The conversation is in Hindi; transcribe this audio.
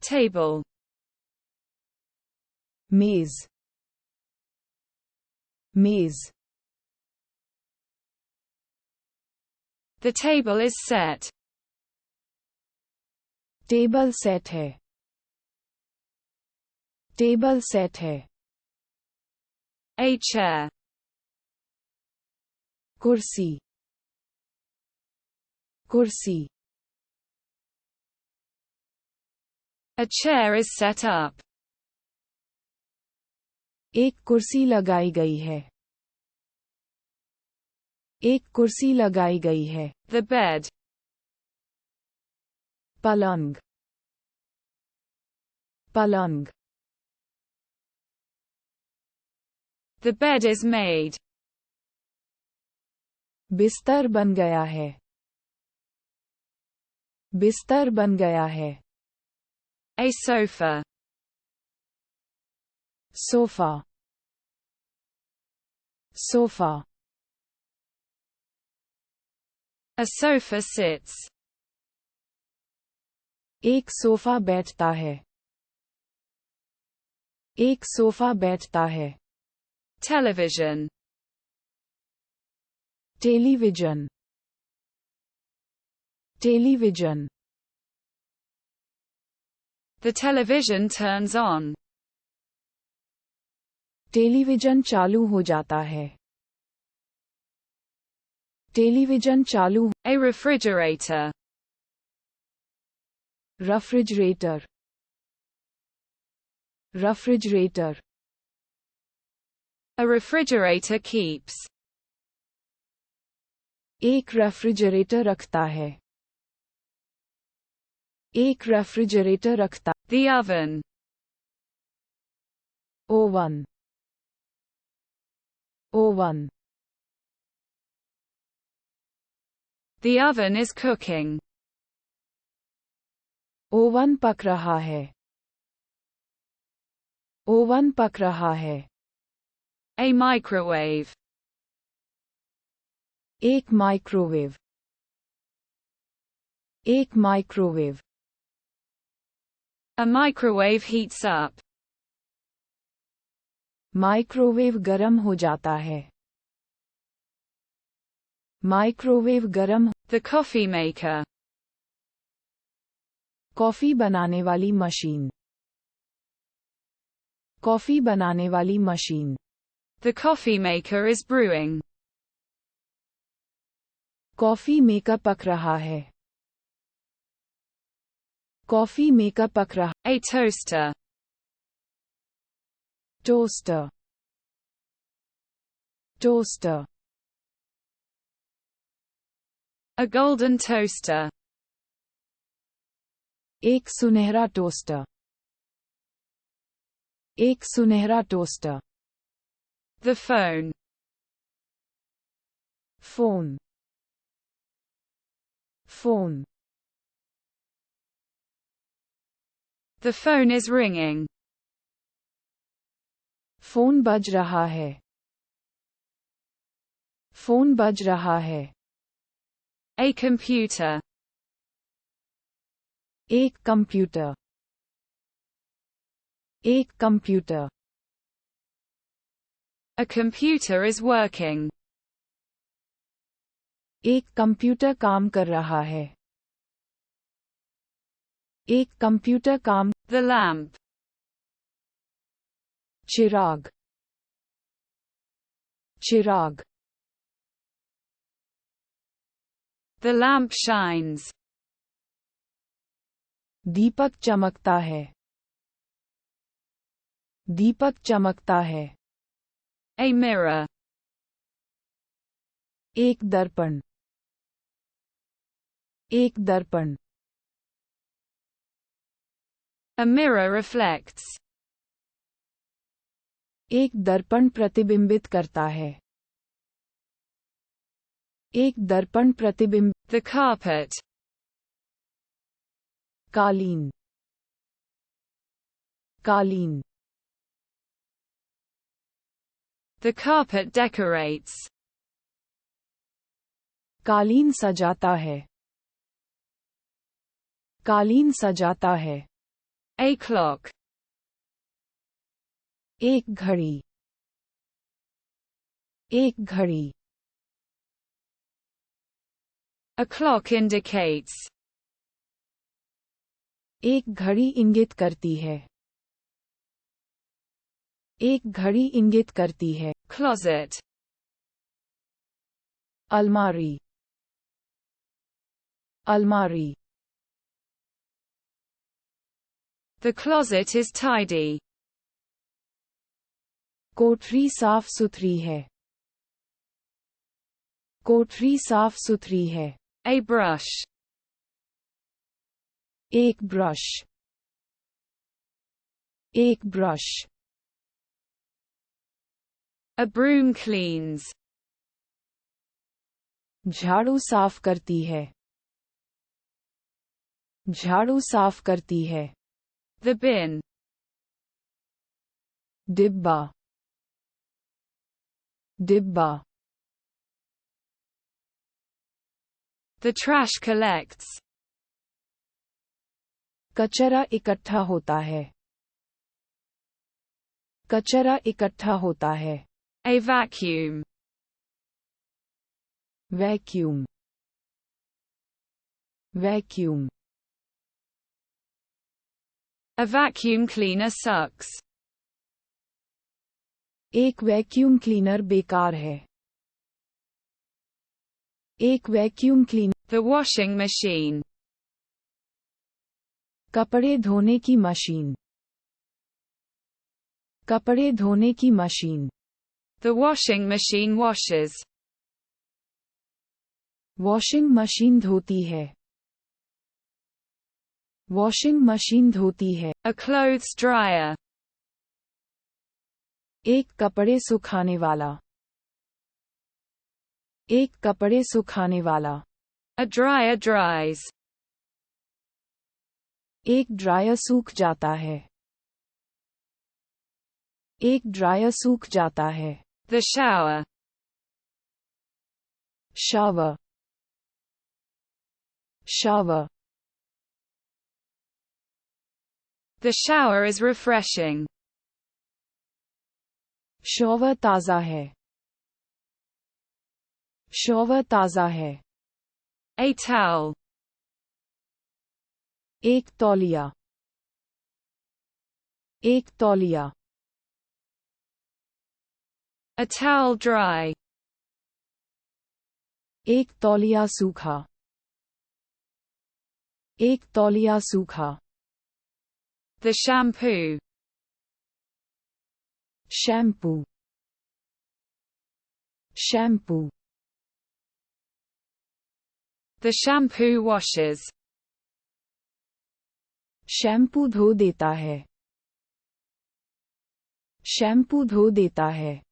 Table. मेज, मेज. The table is set. Table set है, टेबल सेट है. A chair. कुर्सी, कुर्सी. A chair is set up. एक कुर्सी लगाई गई है, एक कुर्सी लगाई गई है. The bed. पलंग, पलंग. The bed is made. बिस्तर बन गया है, बिस्तर बन गया है. A sofa. Sofa, sofa. A sofa sits. एक सोफा बैठता है, एक सोफा बैठता है. Television. Television, television. The television turns on. Television चालू हो जाता है, टेलीविजन चालू. A refrigerator. Refrigerator, refrigerator. A refrigerator keeps. एक रेफ्रिजरेटर रखता है, एक रेफ्रिजरेटर रखता. The oven. Oven, oven. The oven is cooking. Oven पक रहा है, ओवन पक रहा है. A microwave. एक माइक्रोवेव, एक microwave. A microwave heats up. Microwave गरम हो जाता है, माइक्रोवेव गरम. The coffee maker. कॉफी बनाने वाली मशीन, कॉफी बनाने वाली machine. The coffee maker is brewing. Coffee maker पक रहा है, कॉफी मेकर पक रहा. A toaster. Toaster, toaster. A golden toaster. एक सुनहरा टोस्टर, एक सुनहरा toaster. The phone. Phone, phone. The phone is ringing. Phone बज रहा है, फोन बज रहा है. A computer. एक कंप्यूटर, एक computer. A computer is working. एक कंप्यूटर काम कर रहा है, एक कंप्यूटर काम. The lamp. Chirag, Chirag. The lamp shines. दीपक चमकता है, दीपक चमकता है. A mirror. एक दर्पण, एक दर्पण. A mirror reflects. एक दर्पण प्रतिबिंबित करता है, एक दर्पण प्रतिबिंब. The carpet. कालीन, कालीन. The carpet decorates. कालीन सजाता है, कालीन सजाता है. A clock. एक घड़ी, एक घड़ी. A clock indicates. एक घड़ी इंगित करती है. एक घड़ी इंगित करती है. Closet. अलमारी, अलमारी. The closet is tidy. कोठरी साफ सुथरी है. कोठरी साफ सुथरी है. A brush. एक ब्रश, एक ब्रश. A broom cleans. झाड़ू साफ करती है. झाड़ू साफ करती है. The bin. डिब्बा, डिब्बा. The trash collects. कचरा इकट्ठा होता है. कचरा इकट्ठा होता है. A vacuum. Vacuum, vacuum. A vacuum cleaner sucks. एक वैक्यूम क्लीनर बेकार है. एक vacuum cleaner. The washing machine. कपड़े धोने की मशीन. कपड़े धोने की machine. The washing machine washes. Washing machine धोती है. वॉशिंग मशीन धोती है. A clothes dryer. एक कपड़े सुखाने वाला. एक कपड़े सुखाने वाला. A dryer dries. एक ड्रायर सूख जाता है. एक ड्रायर सूख जाता है. The shower. Shower, shower. The shower is refreshing. Shower ताज़ा है. शॉवर ताज़ा है. A towel. एक तौलिया. एक तौलिया. A towel dry. एक तौलिया सूखा. एक तौलिया सूखा. The shampoo. Shampoo, shampoo. The shampoo washes. Shampoo धो देता है. शैम्पू धो देता है.